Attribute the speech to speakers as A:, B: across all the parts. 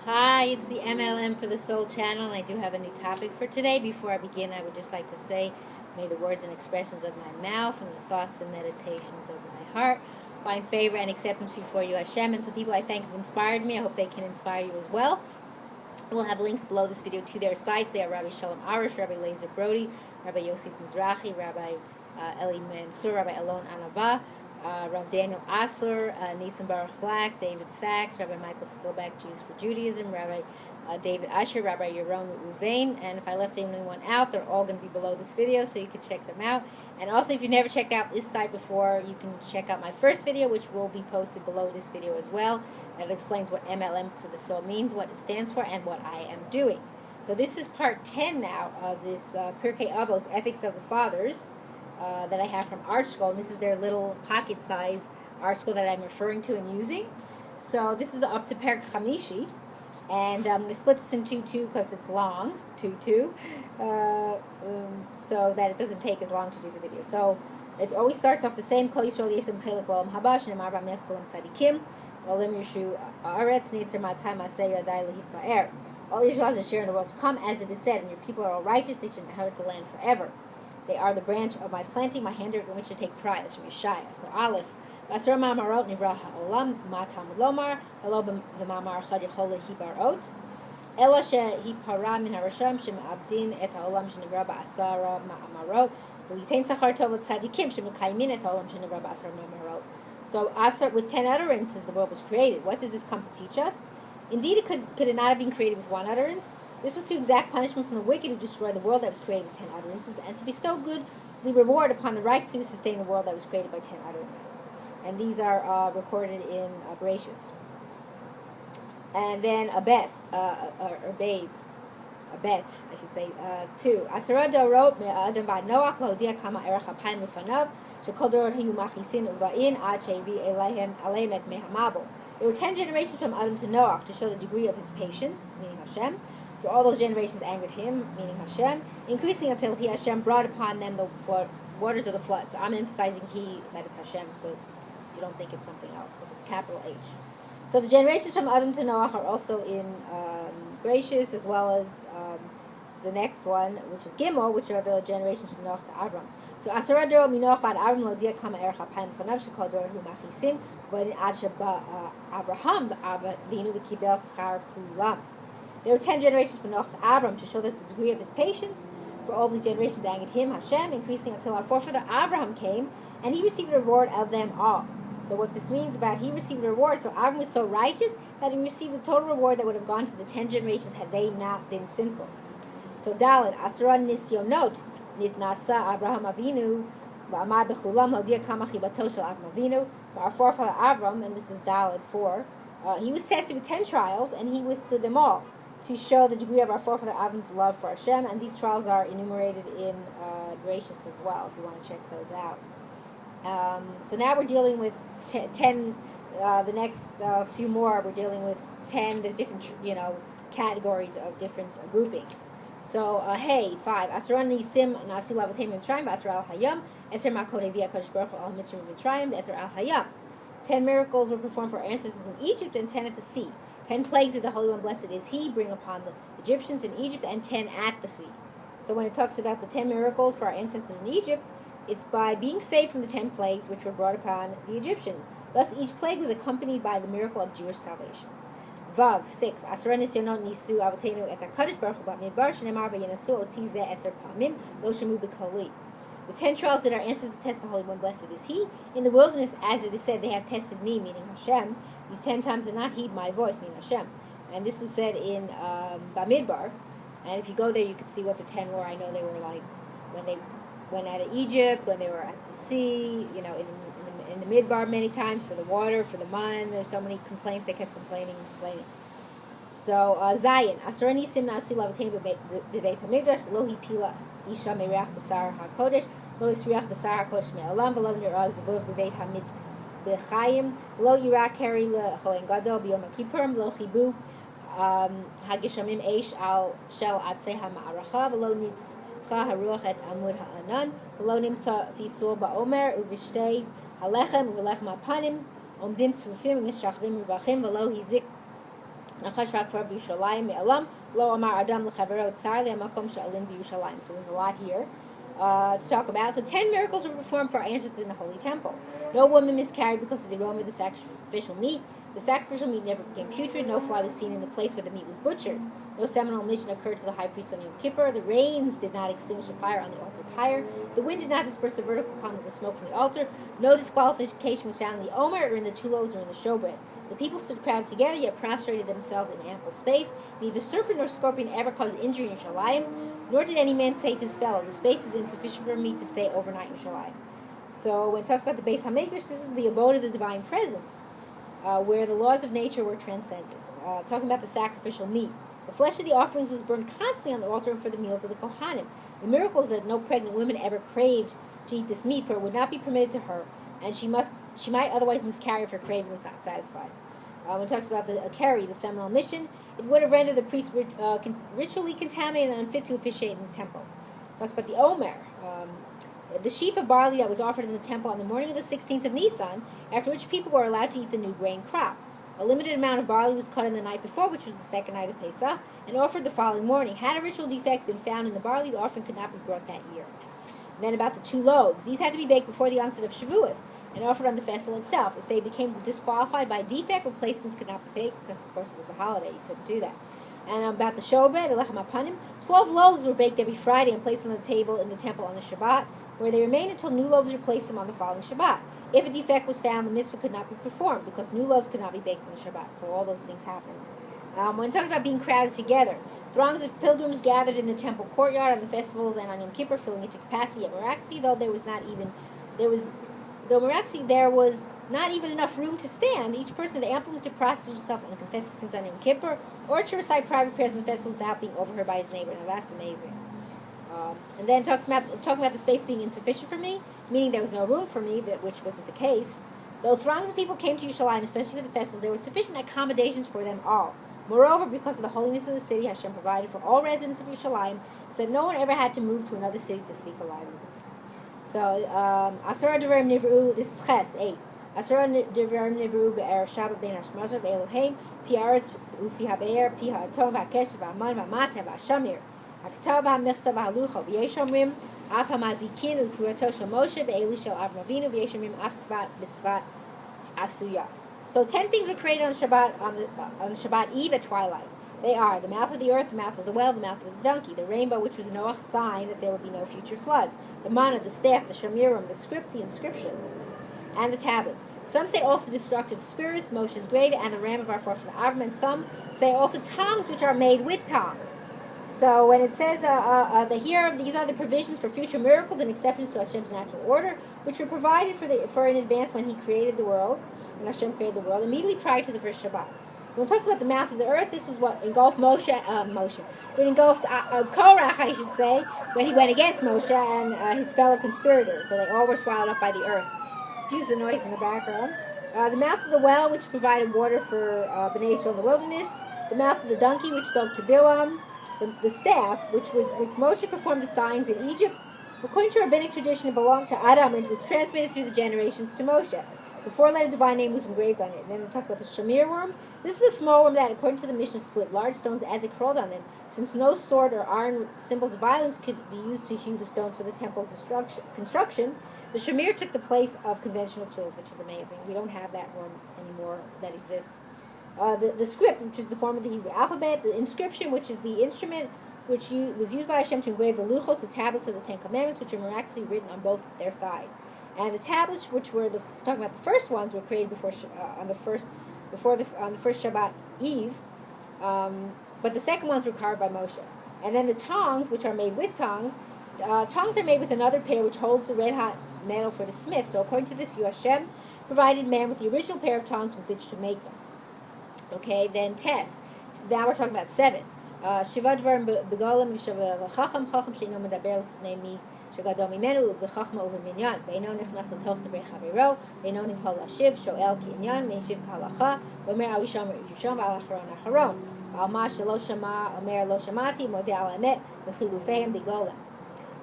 A: Hi, it's the M.L.M for the Soul channel, and I do have a new topic for today. Before I begin, I would just like to say, may the words and expressions of my mouth and the thoughts and meditations of my heart find favor and acceptance before you, Hashem. And some people I thank have inspired me. I hope they can inspire you as well. We'll have links below this video to their sites. They are Rabbi Shalom Arush, Rabbi Lazer Brody, Rabbi Yosef Mizrahi, Rabbi Eli Mansour, Rabbi Alon Anava, Rav Daniel Asor, Nisan Baruch Black, David Sachs, Rabbi Michael Skilback, Jews for Judaism, Rabbi David Usher, Rabbi Yaron Ruvain, and if I left anyone out, they're all going to be below this video, so you can check them out. And also, if you've never checked out this site before, you can check out my first video, which will be posted below this video as well. That explains what M.L.M for the soul means, what it stands for, and what I am doing. So this is part 10 now of this Pirkei Avot, Ethics of the Fathers, that I have from Art School. And this is their little pocket-size Art School that I'm referring to and using. So this is up to Perek Chamishi. And I'm going to split this in 2-2 because it's long, 2-2, so that it doesn't take as long to do the video. So it always starts off the same. Kol Yisrael Yesem Chelik B'Olam Haba Shneimar B'Melech B'Olam Tzadikim Olam Yishu Aretz Neitzer Matai Masei Yadai Lehit Ba'er. All Israel has a share in the world to come, as it is said, and your people are all righteous, they should inherit the land forever. They are the branch of my planting, my handwork in which to take pride. That's from Yeshaya. So Aleph. Basar Ma'amarot Nivra Ha'olam Matam Lomar Halo B'Ma'amar Chad Yechol Hibarot Ela Shehipara Min HaRasham Shema'abdin Et Ha'olam Shenivra Ba'asara Ma'amarot V'Yitain Sachar Tov L'Tzadikim Shemukaymin Et Ha'olam Shenivra Ba'asara Ma'amarot. So Asar, with 10 utterances, the world was created. What does this come to teach us? Indeed, could it not have been created with one utterance? This was to exact punishment from the wicked who destroyed the world that was created with 10 utterances, and to bestow goodly reward upon the righteous who sustain the world that was created by 10 utterances. And these are recorded in Bereshis. And then Abet, I should say, 2. Asara Dorot me'adam ba'ad Noach lo'odia kama erech ha'payim lefanav shekol dorot hiyu machisin uva'in ad she'evi aleim et mehamabel. There were 10 generations from Adam to Noach to show the degree of his patience, meaning Hashem. For all those generations angered him, meaning Hashem, increasing until he, Hashem, brought upon them the waters of the flood. So I'm emphasizing he, that is Hashem, so you don't think it's something else, because it's capital H. So the generations from Adam to Noach are also in Bereshis, as well as the next one, which is Gimel, which are the generations from Noach to Avram. So Asara Doro Minoach Bad Avram Lodia Kama Erech HaPayim Fanav Shekol Doro Hu Machisim V'Adin Ad Sheba Abraham V'Avinu V'Kibel Schar Kulam. There were 10 generations from Noach to Avram to show that the degree of his patience for all the generations angered him, Hashem, increasing until our forefather Abraham came, and he received a reward of them all. So what this means about he received a reward, so Avram was so righteous that he received the total reward that would have gone to the 10 generations had they not been sinful. So Dalet, Asran Nisyonot, Nitnasa Abraham Avinu, V'amad B'chulam Lodia Kama Chibato Shel Avraham Avinu. So our forefather Avram, and this is Dalet 4, he was tested with 10 trials, and he withstood them all, to show the degree of our forefather Avram's love for Hashem, and these trials are enumerated in Bereshis as well, if you want to check those out. So now we're dealing with 10, the next few more, we're dealing with 10, there's different, categories of different groupings. So, hey, 5, Asran Nisim Nasu Lavatim Mitzrayim, Asar Al Hayam, Eser Makode Via Kodesh Baruch Hu Al Mitzrayim Mitzrayim, Eser Al Hayam. 10 miracles were performed for our ancestors in Egypt, and 10 at the sea. 10 plagues of the Holy One, blessed is He, bring upon the Egyptians in Egypt, and 10 at the sea. So when it talks about the 10 miracles for our ancestors in Egypt, it's by being saved from the 10 plagues which were brought upon the Egyptians. Thus, each plague was accompanied by the miracle of Jewish salvation. Vav 6. Asara Nisyonot Nisu Avotenu Et HaKadosh Baruch Hu B'Midbar Shneimar V'Yenasu Oti Zeh Eser Pamim Lo Shemu B'Koli. The 10 trials did our ancestors test the Holy One, blessed is He. In the wilderness, as it is said, they have tested me, meaning Hashem. These 10 times did not heed my voice, meaning Hashem. And this was said in Bamidbar. And if you go there, you can see what the 10 were. I know they were like when they went out of Egypt, when they were at the sea, in the Midbar many times for the water, for the man. There's so many complaints. They kept complaining. So Zion, Asarani Sim Nasu Lavatain B'Beit HaMikdash Lohi Pila Isha Mereach B'Sar HaKodesh Lo Yisriach B'Sar HaKodesh Me'alam V'Lo Nirah Zavuch B'Beit HaMit B'Chayim Lo Yirah Keri LeChoen Gadol B'Yom HaKippurim Lo Chibu Hagishamim Eish Al Shel Atzei HaMa'aracha V'Lo Nitzcha HaRuach Et Amud HaAnan V'Lo Nimtza Fisur Ba'omer U'Vishtei HaLechem U'Lechem HaPanim Omdim Tzufim V'Shachvim Rivachim V'Lo Hizik M.L.M. Lo Amar Adam L'Chavero Tzar Le'Makom She'alim B'Yushalayim. So there's a lot here to talk about. So 10 miracles were performed for our ancestors in the Holy Temple. No woman miscarried because of the aroma of the sacrificial meat. The sacrificial meat never became putrid. No fly was seen in the place where the meat was butchered. No seminal mission occurred to the high priest on Yom Kippur. The rains did not extinguish the fire on the altar of fire. The wind did not disperse the vertical column of the smoke from the altar. No disqualification was found in the omer, or in the 2 loaves, or in the showbread. The people stood crowded together, yet prostrated themselves in ample space. Neither serpent nor scorpion ever caused injury in Yerushalayim, nor did any man say to his fellow, "The space is insufficient for me to stay overnight in Yerushalayim." So when it talks about the Beis Hamikdash, this is the abode of the divine presence, where the laws of nature were transcended. Talking about the sacrificial meat. The flesh of the offerings was burned constantly on the altar for the meals of the Kohanim. The miracle is that no pregnant woman ever craved to eat this meat, for it would not be permitted to her, and she might otherwise miscarry if her craving was not satisfied. When it talks about the Akeri, the seminal mission, it would have rendered the priest ritually contaminated and unfit to officiate in the temple. It talks about the Omer, the sheaf of barley that was offered in the temple on the morning of the 16th of Nisan, after which people were allowed to eat the new grain crop. A limited amount of barley was cut on the night before, which was the second night of Pesach, and offered the following morning. Had a ritual defect been found in the barley, the offering could not be brought that year. And then about the 2 loaves. These had to be baked before the onset of Shavuos and offered on the festival itself. If they became disqualified by defect, replacements could not be baked, because of course it was the holiday, you couldn't do that. And about the showbread, the lechem hapanim, 12 loaves were baked every Friday and placed on the table in the temple on the Shabbat, where they remained until new loaves replaced them on the following Shabbat. If a defect was found, the mitzvah could not be performed, because new loaves could not be baked on the Shabbat. So all those things happened. When talking about being crowded together, throngs of pilgrims gathered in the temple courtyard on the festivals and on Yom Kippur, filling it to capacity. At Meraxi, though there was not even enough room to stand, each person had ample room to prostrate himself and confess his sins on Yom Kippur, or to recite private prayers in the festival without being overheard by his neighbor. Now that's amazing. And then talking about the space being insufficient for me, meaning there was no room for me, which wasn't the case. Though throngs of people came to Yerushalayim, especially for the festivals, there were sufficient accommodations for them all. Moreover, because of the holiness of the city, Hashem provided for all residents of Yerushalayim, so that no one ever had to move to another city to seek a livelihood. So, Asora Devarim Nivru, this is Ches 8. Asora Devarim Nivru be'er Shabbat bein Hashmashah ve'Eloheim, pi haaretz ufi habe'er, pi ha'atom va'kesh va'aman va'mata va'shamir. Haktav ha'mechta va'halucha v'yeshomrim, af ha'mazikin u'kurato shel Moshe ve'elu shel Avram Avinu v'yeshomrim af tzvat b'tzvat asuya. So 10 things were created on Shabbat on the Shabbat Eve at twilight. They are the mouth of the earth, the mouth of the well, the mouth of the donkey, the rainbow, which was Noah's sign that there would be no future floods, the manna, the staff, the shemirim, the script, the inscription, and the tablets. Some say also destructive spirits, Moshe's grave, and the ram of our forefather Avram, and some say also tongues which are made with tongues. So when it says these are the provisions for future miracles and exceptions to Hashem's natural order, which were provided for in advance when He created the world, and Hashem created the world, immediately prior to the first Shabbat. When it talks about the mouth of the earth, this was what engulfed Moshe. It engulfed Korach, I should say, when he went against Moshe and his fellow conspirators. So they all were swallowed up by the earth. Excuse the noise in the background. The mouth of the well, which provided water for Bnei Israel in the wilderness. The mouth of the donkey, which spoke to Bilam. The staff, which Moshe performed the signs in Egypt. According to rabbinic tradition, it belonged to Adam and was transmitted through the generations to Moshe. The 4-letter divine name was engraved on it. And then we talk about the shamir worm. This is a small worm that, according to the Mishnah, split large stones as it crawled on them. Since no sword or iron symbols of violence could be used to hew the stones for the temple's construction, the shamir took the place of conventional tools, which is amazing. We don't have that worm anymore that exists. The script, which is the form of the Hebrew alphabet. The inscription, which is the instrument which was used by Hashem to engrave the luchos, the tablets of the 10 Commandments, which are miraculously written on both their sides. And the tablets, which were talking about the first ones, were created on the first Shabbat Eve, but the second ones were carved by Moshe. And then the tongs, which are made with tongs, tongs are made with another pair which holds the red hot metal for the smith. So according to this view, Hashem provided man with the original pair of tongs with which to make them. Okay, then Tess. Now we're talking about 7. Shiva dvarim begolim v'chacham chacham she'ino medaber l'fnei mi. שגדול ממנו ובחכמה ובמניין, ואינו נכנס לתוך דברי חברו, ואינו נבהל להשיב, שואל כעניין, משיב כהלכה, ואומר הראשון ראשון ועל האחרון אחרון. ועל מה שלא שמע, אומר לא שמעתי, מודה על האמת, וחילופיהם בגולם.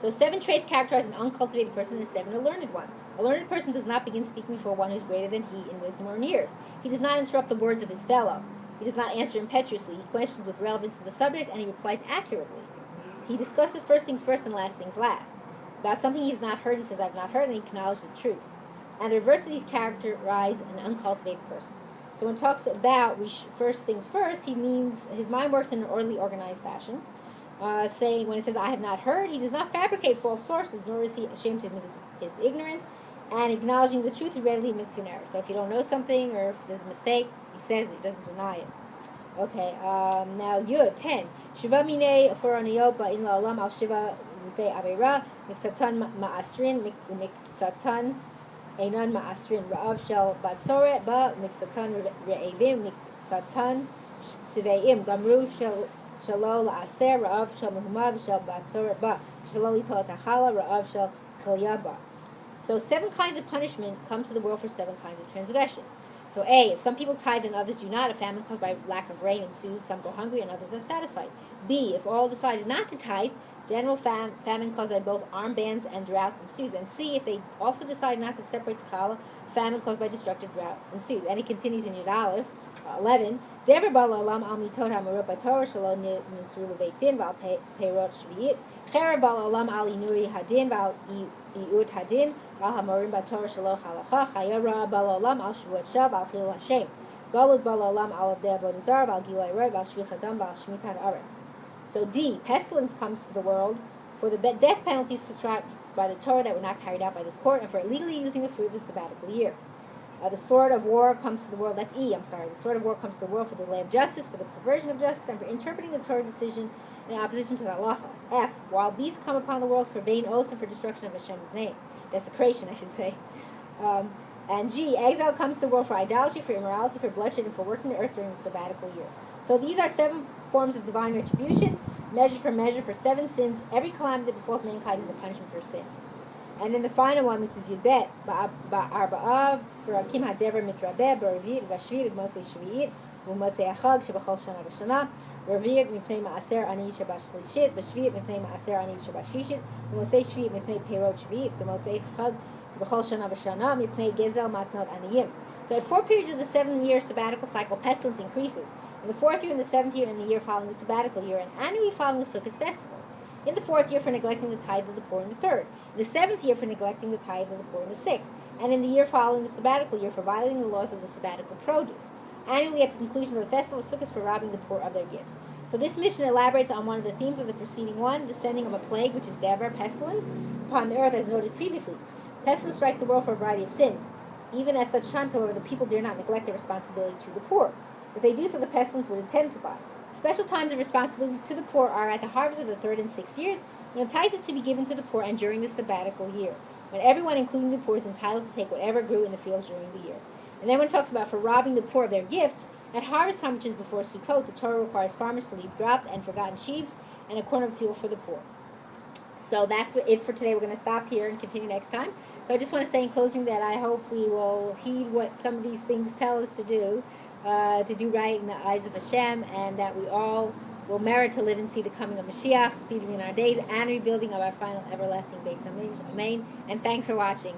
A: So 7 traits characterize an uncultivated person and 7 a learned one. A learned person does not begin speaking before one who is greater than he in wisdom or in years. He does not interrupt the words of his fellow. He does not answer impetuously. He questions with relevance to the subject, and he replies accurately. He discusses first things first and last things last. About something he has not heard, he says, I've not heard, and he acknowledges the truth. And the reverse of these characterize an uncultivated person. So when it talks about first things first, he means his mind works in an orderly, organized fashion. Saying when it says, I have not heard, he does not fabricate false sources, nor is he ashamed to admit his ignorance. And acknowledging the truth, he readily admits to an error. So if you don't know something, or if there's a mistake, he says it, he doesn't deny it. Okay, now Yud, 10. Shiva mine aforaniyot ba'in la'olam al shiva mufei avera, miksatan ma'asrin, miksatan einan ma'asrin, ra'av shel batsoret, ba miksatan re'evim, miksatan siveim, gamru shelo la'aser, ra'av shel muhumav, shel batsoret, ba shelo litol ta'chala, ra'av shel chalyaba. So 7 kinds of punishment come to the world for 7 kinds of transgression. So A, if some people tithe and others do not, a famine caused by lack of rain ensues, some go hungry and others are satisfied. B, if all decided not to tithe, general famine caused by both armbands and droughts ensues. And C, if they also decide not to separate the challah, famine caused by destructive drought ensues. And it continues in Yud Aleph, 11. Dever ba'olam al mitot ha'marot b'Torah shelo nisru le'veitin v'al peirot shvi'it. Cherer ba'olam al inuri hadin v'al iud hadin v'al hamorim b'Torah shelo halacha. Chayera ba'olam al shuvat shav v'al chilul Hashem. Galut ba'olam al avdei avodah zarah v'al gilui roy v'al shvich hadam v'al shmitat aretz. So D, pestilence comes to the world for the death penalties prescribed by the Torah that were not carried out by the court, and for illegally using the fruit of the sabbatical year. The sword of war comes to the world. That's E, I'm sorry. The sword of war comes to the world for the delay of justice, for the perversion of justice, and for interpreting the Torah decision in opposition to the halacha. F, while beasts come upon the world for vain oaths and for destruction of Hashem's name. Desecration, I should say. And G, exile comes to the world for idolatry, for immorality, for bloodshed, and for working the earth during the sabbatical year. So these are 7 forms of divine retribution, measure for 7 sins. Every calamity that befalls mankind is a punishment for sin. And then the final one, which is Yudbet, Ba'arba'av, Furakim HaDever Mitrabeh, Ba'revit, Vashvit, Mosei Shvi'it, V'motzei Achag, Shebachol Shana V'Shana, Revit, Mipnei Ma'aser Ani Shabashlishit, Vashvit, Mipnei Ma'aser Ani Shabashishit, V'motzei Shvi'it, Mipnei Peirot Shvi'it, V'motzei Achag, Shebachol Shana V'Shana, Mipnei Gezel Matnot Aniyim. So at 4 periods of the 7-year sabbatical cycle, pestilence increases. In the 4th year, in the 7th year, and the year following the sabbatical year, and annually following the Sukkot festival. In the 4th year for neglecting the tithe of the poor in the 3rd. In the 7th year for neglecting the tithe of the poor in the 6th. And in the year following the sabbatical year for violating the laws of the sabbatical produce. Annually at the conclusion of the festival of Sukkot for robbing the poor of their gifts. So this mission elaborates on one of the themes of the preceding one, the sending of a plague, which is Dever, pestilence, upon the earth as noted previously. Pestilence strikes the world for a variety of sins. Even at such times, however, the people dare not neglect their responsibility to the poor. If they do so, the pestilence would intensify. Special times of responsibility to the poor are at the harvest of the 3rd and 6th years, when the tithe is to be given to the poor, and during the sabbatical year, when everyone, including the poor, is entitled to take whatever grew in the fields during the year. And then when it talks about for robbing the poor of their gifts, at harvest time, which is before Sukkot, the Torah requires farmers to leave dropped and forgotten sheaves and a corner of the field for the poor. So that's it for today. We're going to stop here and continue next time. So I just want to say in closing that I hope we will heed what some of these things tell us to do right in the eyes of Hashem, and that we all will merit to live and see the coming of Mashiach speedily in our days and rebuilding of our final everlasting base. Amen. And thanks for watching.